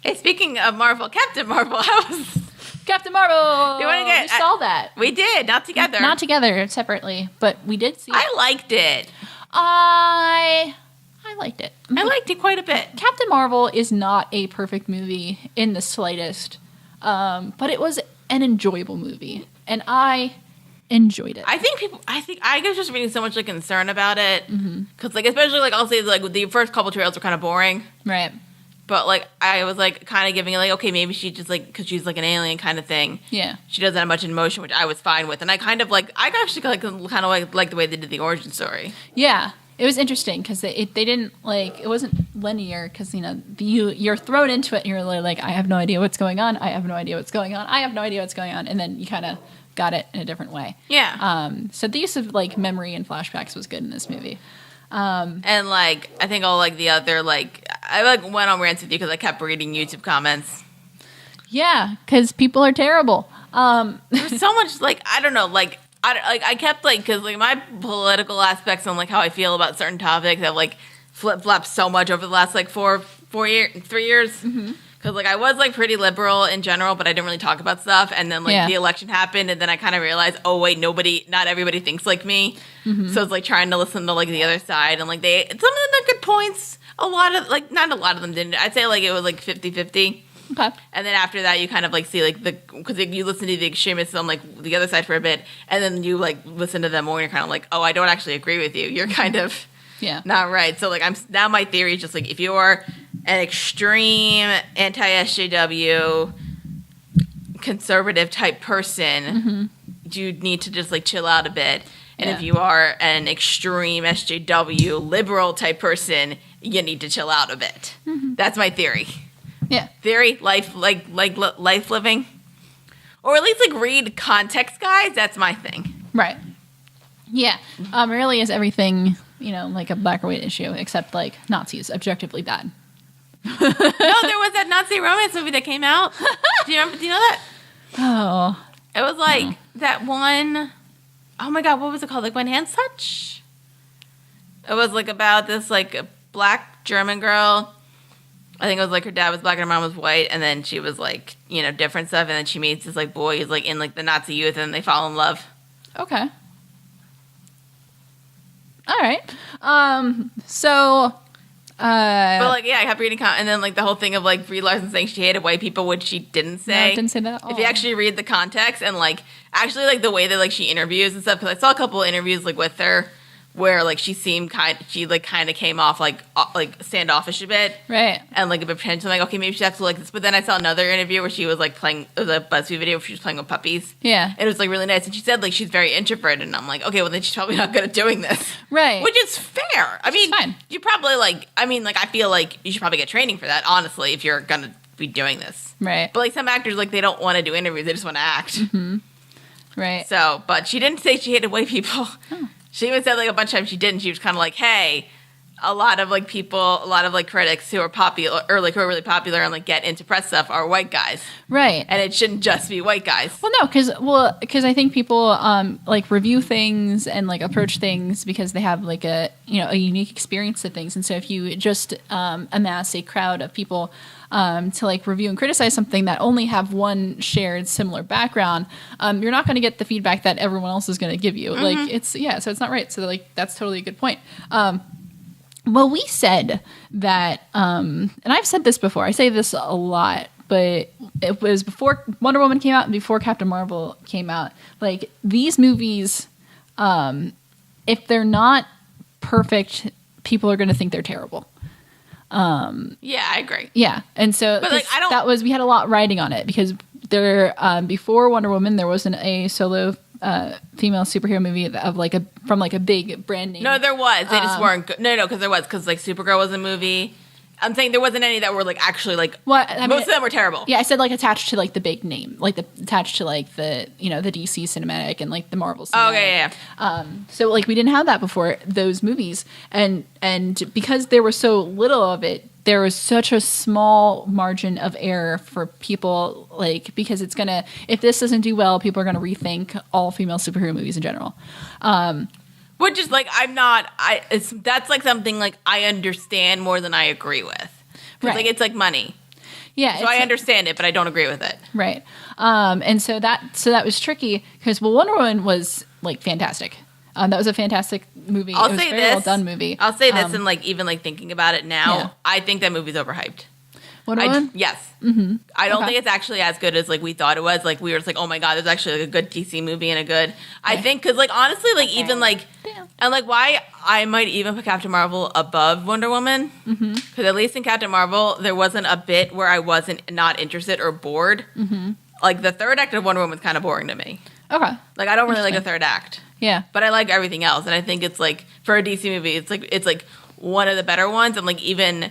Hey, speaking of Marvel, Captain Marvel, how was... Captain Marvel! We saw that. We did, not together. Not together, separately, but we did see it. I liked it. I liked it. I liked it quite a bit. Captain Marvel is not a perfect movie in the slightest, but it was an enjoyable movie, and I enjoyed it. I was just reading so much like concern about it, because like especially like I'll say like the first couple trailers were kind of boring, right? But like I was like kind of giving it like, okay, maybe she just like because she's like an alien kind of thing. Yeah, she doesn't have much emotion, which I was fine with, and I kind of like I actually kind of like the way they did the origin story. Yeah. It was interesting because they didn't like it wasn't linear because you're thrown into it and you're like I have no idea what's going on, I have no idea what's going on, I have no idea what's going on, and then you kind of got it in a different way. Yeah. So the use of like memory and flashbacks was good in this movie. And like I think all like the other like I like went on rants with you because I kept reading YouTube comments. Yeah, because people are terrible. There's so much like I don't know like. I kept, like, because, like, my political aspects and, like, how I feel about certain topics have, like, flip-flopped so much over the last, like, 3 years. Because, like, I was, like, pretty liberal in general, but I didn't really talk about stuff. And then, like, the election happened, and then I kind of realized, oh, wait, not everybody thinks like me. So it's, like, trying to listen to, like, the other side. And, like, some of them had good points. A lot of, like, not a lot of them didn't. I'd say, like, it was, like, 50-50. Okay. And then after that, you kind of like see like because you listen to the extremists on like the other side for a bit, and then you like listen to them more, and you're kind of like, oh, I don't actually agree with you. You're kind of not right. So like now my theory is just like if you are an extreme anti-SJW conservative type person, you need to just like chill out a bit. And if you are an extreme SJW liberal type person, you need to chill out a bit. That's my theory. Yeah. Theory, life living. Or at least, like, read context guides. That's my thing. Right. Yeah. It really is everything, like a black or white issue, except, like, Nazis, objectively bad. No, there was that Nazi romance movie that came out. Do you know that? Oh. It was, like, that one... Oh, my God, what was it called? Like, When Hands Touch? It was, like, about this, like, black German girl... I think it was like her dad was black and her mom was white, and then she was like, different stuff, and then she meets this like boy who's like in like the Nazi youth, and they fall in love. Okay. All right. But like, yeah, I kept reading, and then like the whole thing of like Brie Larson saying she hated white people, which she didn't say. No, didn't say that at all. If you actually read the context and like actually like the way that like she interviews and stuff, because I saw a couple of interviews like with her. Where like she kind of came off like standoffish a bit, right? And like a bit pretentious. I'm like, okay, maybe she's actually like this. But then I saw another interview where she was like playing. It was a BuzzFeed video where she was playing with puppies. Yeah, and it was like really nice. And she said like she's very introverted, and I'm like, okay, well then she's probably not good at doing this, right? Which is fair. I mean, fine. You probably I feel like you should probably get training for that. Honestly, if you're gonna be doing this, right? But like some actors, like they don't want to do interviews; they just want to act, right? So, but she didn't say she hated white people. Oh. She even said like a bunch of times she didn't. She was kind of like, hey, a lot of like critics who are popular or like who are really popular and like get into press stuff are white guys, right? And it shouldn't just be white guys. Well, no, because I think people like review things and like approach things because they have like a unique experience to things, and so if you just amass a crowd of people to like review and criticize something that only have one shared similar background, you're not going to get the feedback that everyone else is going to give you. Like so it's not right. So like that's totally a good point. Well, we said that, and I've said this before, I say this a lot, but it was before Wonder Woman came out and before Captain Marvel came out. Like, these movies, if they're not perfect, people are going to think they're terrible. Yeah, I agree. Yeah, and so but like, we had a lot riding on it because before Wonder Woman, there wasn't a solo female superhero movie from a big brand name. No, there was. They just weren't good. No, because there was. Because, like, Supergirl was a movie. I'm saying there wasn't any that were, like, actually, like... Well, most of them were terrible. Yeah, I said, like, attached to, like, the big name. Like, attached to, like, the, the DC cinematic and, like, the Marvel cinematic. Oh, okay, yeah. So, like, we didn't have that before, those movies. And because there was so little of it, there was such a small margin of error for people, like, because it's going to... If this doesn't do well, people are going to rethink all female superhero movies in general. Which is, like, that's, like, something, like, I understand more than I agree with. Right. Like, it's, like, money. Yeah. So I understand it, but I don't agree with it. Right. And so that was tricky because, well, Wonder Woman was like fantastic. That was a fantastic movie. It was a very well done movie. I'll say this, and like even like thinking about it now, I think that movie's overhyped. Wonder Woman? Yes. Mm-hmm. I don't think it's actually as good as like we thought it was. Like we were just like, oh my god, there's actually like a good DC movie and a good. Okay. I think because like honestly, like even like and like why I might even put Captain Marvel above Wonder Woman because at least in Captain Marvel there wasn't a bit where I wasn't not interested or bored. Mm-hmm. Like the third act of Wonder Woman was kind of boring to me. Okay. Like I don't really like the third act. Yeah. But I like everything else, and I think it's like for a DC movie, it's like one of the better ones, and like even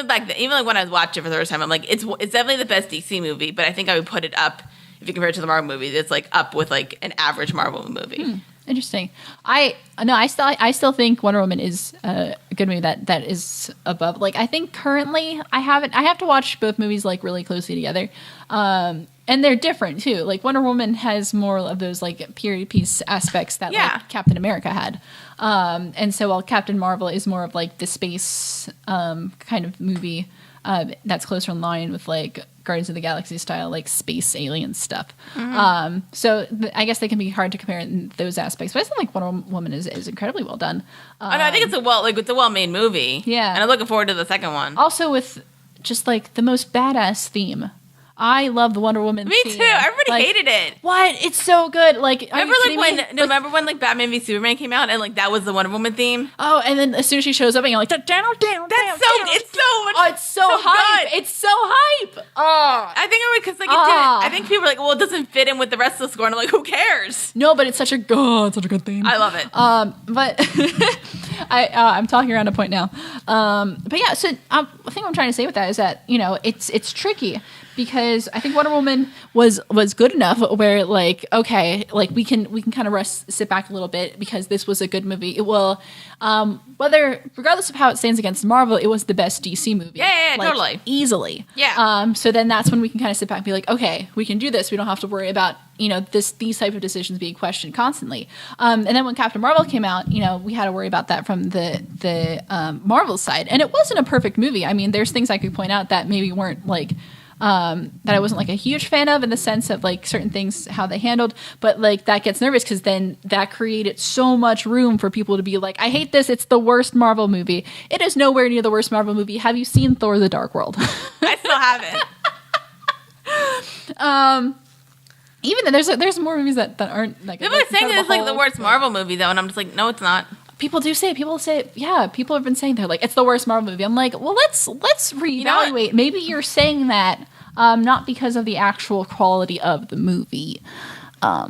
back then, even like when I watched it for the first time, I'm like it's definitely the best DC movie, but I think I would put it up if you compare it to the Marvel movies. It's like up with like an average Marvel movie. Interesting. I still think Wonder Woman is a good movie that is above. Like I think currently I have to watch both movies like really closely together. And they're different too. Like Wonder Woman has more of those like period piece aspects that like Captain America had. And so while Captain Marvel is more of like the space kind of movie that's closer in line with like Guardians of the Galaxy style, like space alien stuff. Mm-hmm. So I guess they can be hard to compare in those aspects. But I still think Wonder Woman is incredibly well done. No, I think it's a well-made movie. Yeah. And I'm looking forward to the second one. Also with just like the most badass theme. I love the Wonder Woman Me theme. too. Everybody hated it. What? It's so good. Like, remember when like Batman v Superman came out and like that was the Wonder Woman theme? Oh, and then as soon as she shows up and you're like, it's so hype. Good. It's so hype. Oh, I think it would because like it didn't. I think people were like, well, it doesn't fit in with the rest of the score, and I'm like, who cares? No, but it's such a good theme. I love it. But I'm talking around a point now. But yeah, so I think what I'm trying to say with that is that it's tricky. Because I think Wonder Woman was good enough where like okay like we can kind of sit back a little bit because this was a good movie. It will regardless of how it stands against Marvel, it was the best DC movie. Yeah, like, totally, easily. Yeah. So then that's when we can kind of sit back and be like, okay, we can do this. We don't have to worry about these type of decisions being questioned constantly. And then when Captain Marvel came out, we had to worry about that from the Marvel side, and it wasn't a perfect movie. I mean, there's things I could point out that maybe weren't like. That I wasn't like a huge fan of in the sense of like certain things, how they handled, but like that gets nervous because then that created so much room for people to be like, I hate this. It's the worst Marvel movie. It is nowhere near the worst Marvel movie. Have you seen Thor: The Dark World? I still haven't. Even then there's more movies that aren't like. People are saying it's like the worst Marvel movie though, and I'm just like, no, it's not. People say it. Yeah, people have been saying they're like, it's the worst Marvel movie. I'm like, well, let's reevaluate. Maybe you're saying that not because of the actual quality of the movie. I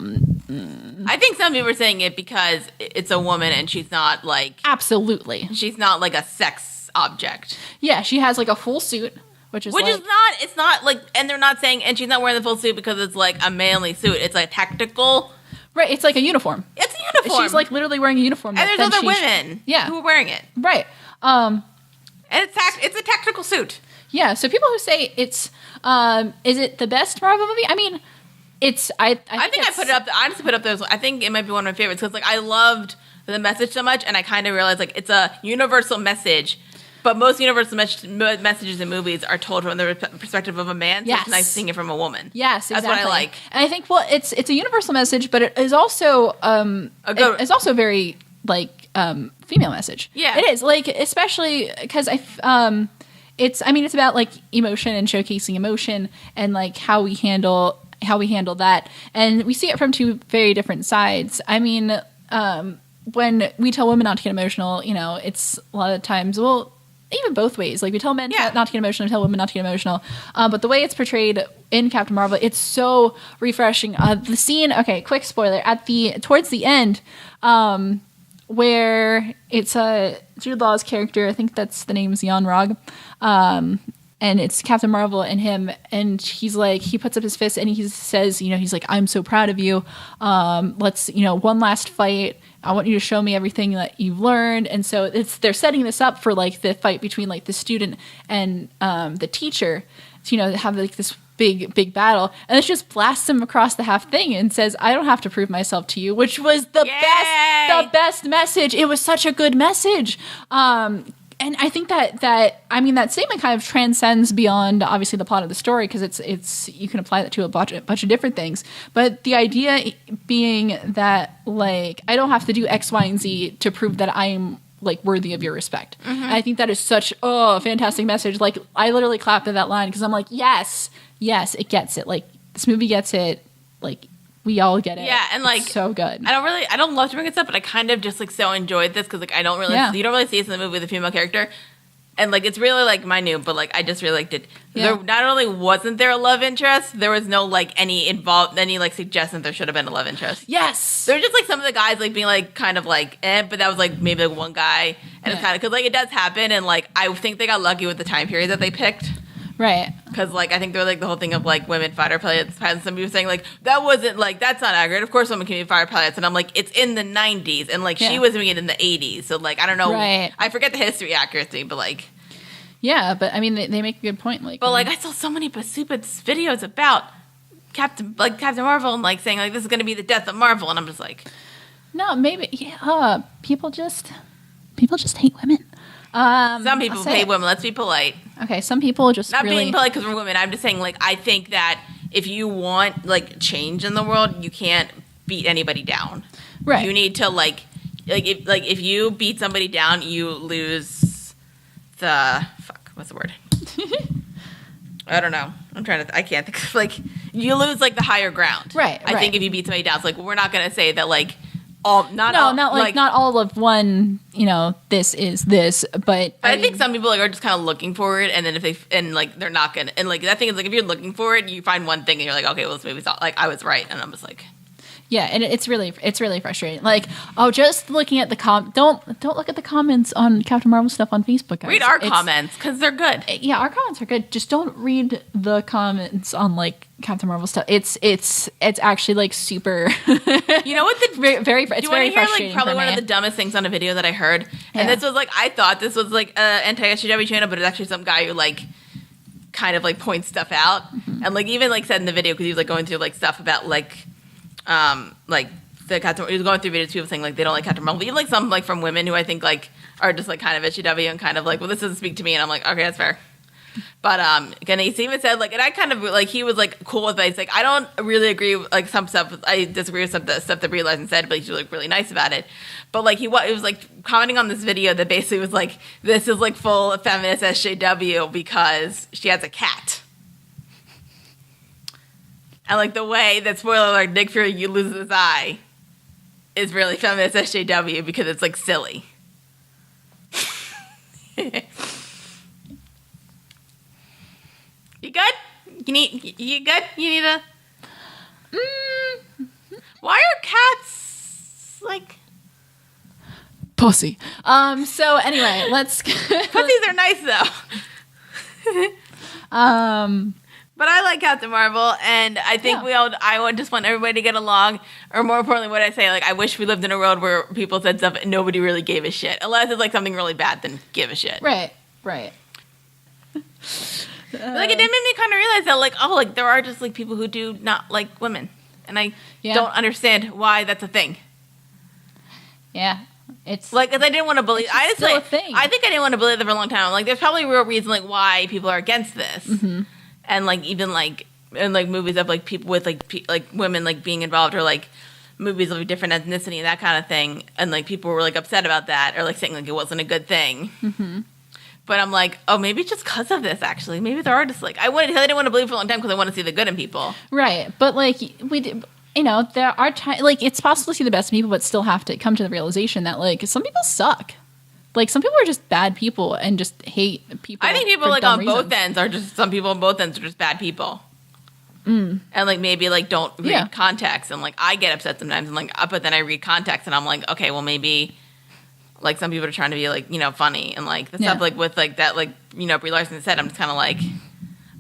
think some people are saying it because it's a woman and she's not like absolutely. She's not like a sex object. Yeah, she has like a full suit. Which is not. It's not like, and they're not saying, and she's not wearing the full suit because it's like a manly suit. It's like tactical. Right, it's like a uniform. It's a uniform. She's like literally wearing a uniform. And there's other women who are wearing it. Right. And it's a tactical suit. Yeah, so people who say it's, is it the best Marvel movie? I mean, it's, I think I put it up, I honestly put up those, I think it might be one of my favorites because like I loved the message so much and I kind of realized like it's a universal message. But most universal messages in movies are told from the perspective of a man. So it's nice seeing it from a woman. Yes, exactly. That's what I like. And I think, well, it's a universal message, but it is also it's also very like female message. Yeah, it is like especially because it's about like emotion and showcasing emotion and like how we handle that, and we see it from two very different sides. I mean, when we tell women not to get emotional, it's a lot of times even both ways. Like we tell men not to get emotional, we tell women not to get emotional. But the way it's portrayed in Captain Marvel, it's so refreshing. The scene, okay, quick spoiler, towards the end, where it's Jude Law's character, I think that's the name's Jan Rog, and it's Captain Marvel and him, and he's like, he puts up his fist and he says, he's like, I'm so proud of you. Let's, one last fight. I want you to show me everything that you've learned. And so they're setting this up for like the fight between like the student and the teacher to, have like this big battle. And it just blasts him across the half thing and says, I don't have to prove myself to you, which was the best message. It was such a good message. And And I think that statement kind of transcends beyond obviously the plot of the story, because it's you can apply that to a bunch of different things. But the idea being that like I don't have to do X, Y, and Z to prove that I'm like worthy of your respect. And I think that is such a fantastic message. Like I literally clapped at that line because I'm like, yes, it gets it. Like this movie gets it. Like we all get it. Yeah, and like it's so good. I don't love to bring it up, but I kind of just like so enjoyed this because like I don't really you don't really see this in the movie with a female character. And, like, it's really, like, minute, but, like, I just really liked it. Yeah. There, not only wasn't there a love interest, there was no, like, any suggestion there should have been a love interest. Yes! There were just, like, some of the guys, like, being, like, kind of, like, but that was, like, maybe, like, one guy. And it's kind of, because, like, it does happen, and, like, I think they got lucky with the time period that they picked. Right. Because, like, I think they're, like, the whole thing of, like, women fighter pilots, and some people saying, like, that wasn't, like, that's not accurate. Of course women can be fighter pilots. And I'm like, it's in the 90s. And, like, she was doing it in the 80s. So, like, I don't know. Right. I forget the history accuracy, but, like... Yeah, but I mean, they make a good point. Like, but like, I saw so many stupid videos about Captain Marvel and like saying like this is going to be the death of Marvel, and I'm just like, no, maybe people just hate women. Some people hate women. Let's be polite. Okay, some people just not being polite because we're women. I'm just saying like I think that if you want like change in the world, you can't beat anybody down. Right. You need to if you beat somebody down, you lose. What's the word? I don't know. I can't think of, like, you lose, like, the higher ground. Right. I think if you beat somebody down, it's like, we're not going to say that, like, not all of one, this is this, but I think some people, like, are just kind of looking for it, and then they're not going to, and, like, that thing is, like, if you're looking for it, you find one thing, and you're like, okay, well, this movie's not, like, I was right, and I'm just like... Yeah, and it's really frustrating. Like, just looking at the don't look at the comments on Captain Marvel stuff on Facebook, guys. Read our comments, because they're good. Yeah, our comments are good. Just don't read the comments on, like, Captain Marvel stuff. It's actually, like, super... You know what the... very it's very frustrating. Like, probably one of the dumbest things on a video that I heard? And this was, like, I thought this was, like, an anti-S.H.E.I.L.D. channel, but it's actually some guy who, like... kind of, like, points stuff out. Mm-hmm. And, like, even, like, said in the video, because he was, like, going through, like, stuff about, like... like the Captain, he was going through videos, people saying like they don't like Captain Marvel, even like some like from women who I think like are just like kind of S.H.E.W. and kind of like, well, this doesn't speak to me, and I'm like, okay, that's fair. But and he even said like, and I kind of like he was like cool with it. He's like, I don't really agree with like some stuff. I disagree with some of the stuff that Brie Larson said, but he's like really nice about it. But like it was like commenting on this video that basically was like, this is like full of feminist S.H.E.W. because she has a cat. And, like, the way that, spoiler alert, Nick Fury loses his eye is really feminist S.H.E.W. because it's, like, silly. You good? You good? You need a... Why are cats, like... Pussy. So, anyway, let's... Pussies are nice, though. But I like Captain Marvel, and I think I just want everybody to get along, or more importantly, what I say, like, I wish we lived in a world where people said stuff and nobody really gave a shit. Unless it's, like, something really bad, then give a shit. Right. Like, it did make me kind of realize that, like, oh, like, there are just, like, people who do not like women. And I don't understand why that's a thing. Yeah. It's like, because I didn't want to believe. I think I didn't want to believe it for a long time. Like, there's probably a real reason, like, why people are against this. Mm-hmm. And, like, even, like, in, like, movies of, like, people with, like, like, women, like, being involved, or, like, movies of a different ethnicity and that kind of thing. And, like, people were, like, upset about that, or, like, saying, like, it wasn't a good thing. Mm-hmm. But I'm like, oh, maybe it's just because of this, actually. Maybe there are just, like, I didn't want to believe for a long time because I want to see the good in people. Right. But, like, there are times, like, it's possible to see the best in people, but still have to come to the realization that, like, some people suck. Like, some people are just bad people and just hate people. I think people, like, on both ends are just, some people on both ends are just bad people. Mm. And, like, maybe, like, don't read context. And, like, I get upset sometimes, and, like, but then I read context, and I'm like, okay, well, maybe, like, some people are trying to be, like, funny. And, like, the stuff, like, with, like, that, like, Brie Larson said, I'm just kind of like,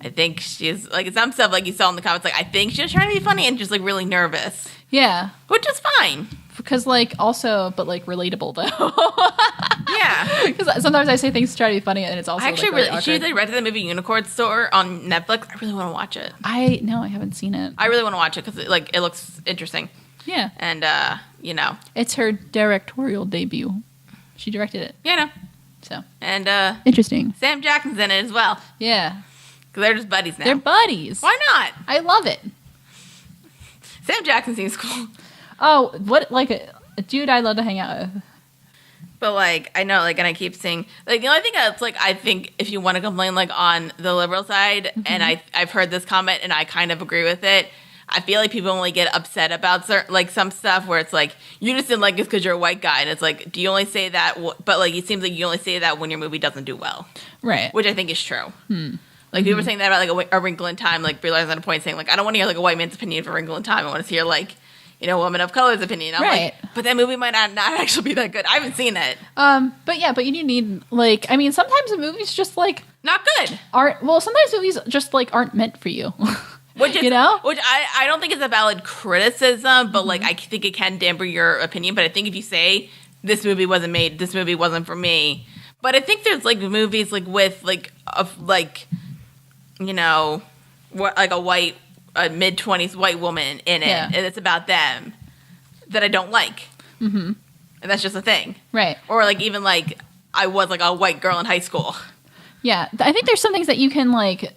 I think she's, like, some stuff, like, you saw in the comments, like, I think she was trying to be funny and just, like, really nervous. Yeah. Which is fine. Because, like, also, but, like, relatable, though. Yeah. Because sometimes I say things to try to be funny, and it's also, actually like, really awkward. She rented the movie Unicorn Store on Netflix. I really want to watch it. No, I haven't seen it. I really want to watch it because, it looks interesting. Yeah. And, It's her directorial debut. She directed it. Yeah, no. So and interesting. Sam Jackson's in it as well. Yeah, because they're just buddies now. They're buddies. Why not? I love it. Sam Jackson seems cool. Oh, what like a dude I'd love to hang out with. But, like, I know, like, and I keep saying, like, the only thing that's, like, I think if you want to complain, like, on the liberal side, and I've heard this comment, and I kind of agree with it, I feel like people only get upset about, certain, like, some stuff where it's, like, you just didn't like it because you're a white guy, and it's, like, do you only say that, but, like, it seems like you only say that when your movie doesn't do well. Right. Which I think is true. Like, people were saying that about, like, A Wrinkle in Time, like, Brie Larson's at a point saying, like, I don't want to hear, like, a white man's opinion for A Wrinkle in Time, I want to hear, like, you know, woman of color's opinion. I'm like, but that movie might not actually be that good. I haven't seen it. But you need, like, I mean, sometimes the movies just, like... Not good. Sometimes movies just, like, aren't meant for you. Which is, you know? Which I don't think is a valid criticism, but, like, I think it can damper your opinion. But I think if you say, this movie wasn't made, this movie wasn't for me. But I think there's, like, movies, like, with, like, you know, what, like, a mid-20s white woman in it, and it's about them, that I don't like. And that's just a thing. Right. Or, like, even, like, I was, like, a white girl in high school. Yeah. I think there's some things that you can, like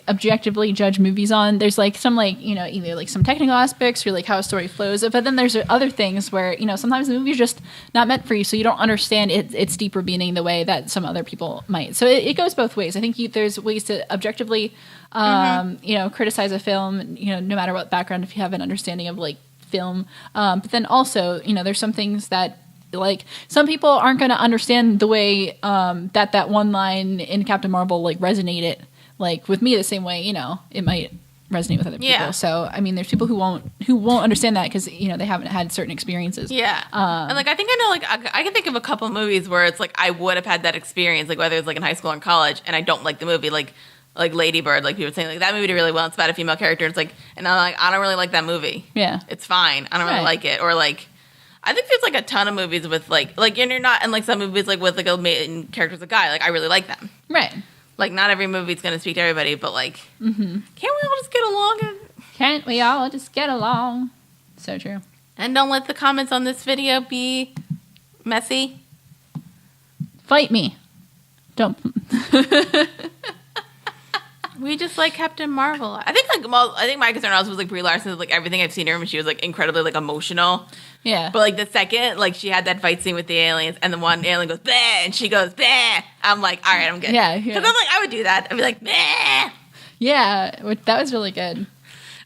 objectively judge movies on. There's, like, some, like, you know, either, like, some technical aspects or, like, how a story flows. But then there's other things where, you know, sometimes the movie's just not meant for you, so you don't understand its deeper meaning the way that some other people might. So it goes both ways. I think there's ways to objectively, you know, criticize a film, you know, no matter what background, if you have an understanding of, like, film. But then also, you know, there's some things that, like, some people aren't going to understand the way that one line in Captain Marvel, like, resonated, like, with me the same way, you know, it might resonate with other people. So, I mean, there's people who won't understand that because, you know, they haven't had certain experiences. Yeah. And, like, I think I know, like, I can think of a couple movies where it's, like, I would have had that experience, like, whether it's, like, in high school or in college, and I don't like the movie, like Lady Bird, like, people saying, like, that movie did really well, it's about a female character, it's, like, and I'm like, I don't really like that movie. Yeah. It's fine. I don't really like it. Or, like, I think there's, like, a ton of movies with, and you're not, and, like, some movies, like, with, like, a main character's a guy, like, I really like them. Right. Like, not every movie's going to speak to everybody, but, like, can't we all just get along? Can't we all just get along? So true. And don't let the comments on this video be messy. Fight me. Don't. We just like Captain Marvel. I think my concern also was, like, Brie Larson, like, everything I've seen her, and she was, like, incredibly, like, emotional. Yeah. But, like, the second, like, she had that fight scene with the aliens, and the one alien goes, "Bah," and she goes, "Bah." I'm like, all right, I'm good. Yeah. Because I'm like, I would do that. I'd be like, "Bah." Yeah, that was really good.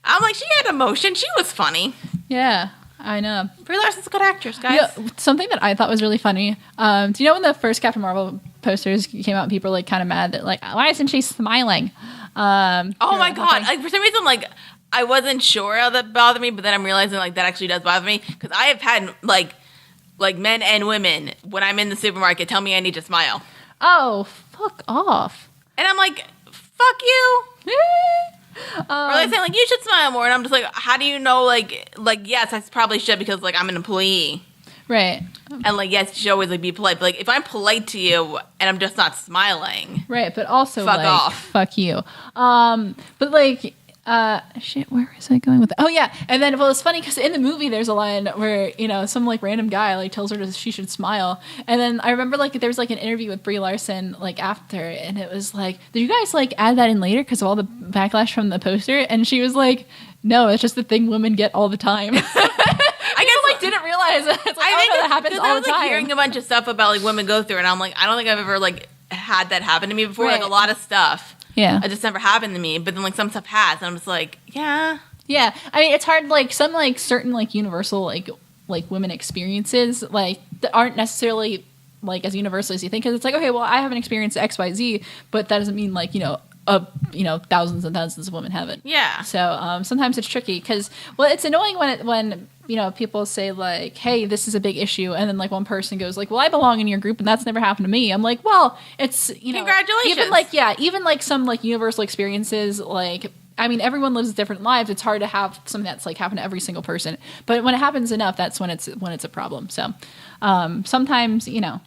I'm like, she had emotion. She was funny. Yeah, I know. Brie Larson's a good actress, guys. Yeah, something that I thought was really funny. Do you know when the first Captain Marvel posters came out, people were, like, kind of mad that, like, why isn't she smiling? Oh my god! Like, for some reason, like, I wasn't sure how that bothered me, but then I'm realizing, like, that actually does bother me because I have had, like men and women when I'm in the supermarket tell me I need to smile. Oh, fuck off! And I'm like, fuck you. Or they say, like, you should smile more, and I'm just like, how do you know? Like yes, I probably should because, like, I'm an employee. Right. And, like, yes, you should always, like, be polite. But, like, if I'm polite to you and I'm just not smiling. Right, but also, fuck like, off. Fuck you. But, like, shit, where was I going with that? Oh, yeah. And then, well, it's funny because in the movie there's a line where, you know, some, like, random guy, like, tells her she should smile. And then I remember, like, there was, like, an interview with Brie Larson, like, after. And it was like, did you guys, like, add that in later because of all the backlash from the poster? And she was like, no, it's just the thing women get all the time. I guess, like, didn't realize it. It's like, I think that happens all the time. I was, like, hearing a bunch of stuff about, like, women go through, and I'm like, I don't think I've ever, like, had that happen to me before. Right. Like, a lot of stuff. Yeah. It just never happened to me. But then, like, some stuff has, and I'm just like, yeah. Yeah. I mean, it's hard, like, some, like, certain, like, universal, like women experiences, like, that aren't necessarily, like, as universal as you think. Because it's like, okay, well, I haven't experienced XYZ, but that doesn't mean, like, you know, thousands and thousands of women haven't. Yeah. So sometimes it's tricky because, well, it's annoying when you know, people say, like, hey, this is a big issue, and then, like, one person goes, like, well, I belong in your group, and that's never happened to me. I'm like, well, it's, you know, congratulations. Even like some, like, universal experiences, like, I mean, everyone lives different lives. It's hard to have something that's, like, happen to every single person, but when it happens enough, that's when it's a problem. So sometimes, you know,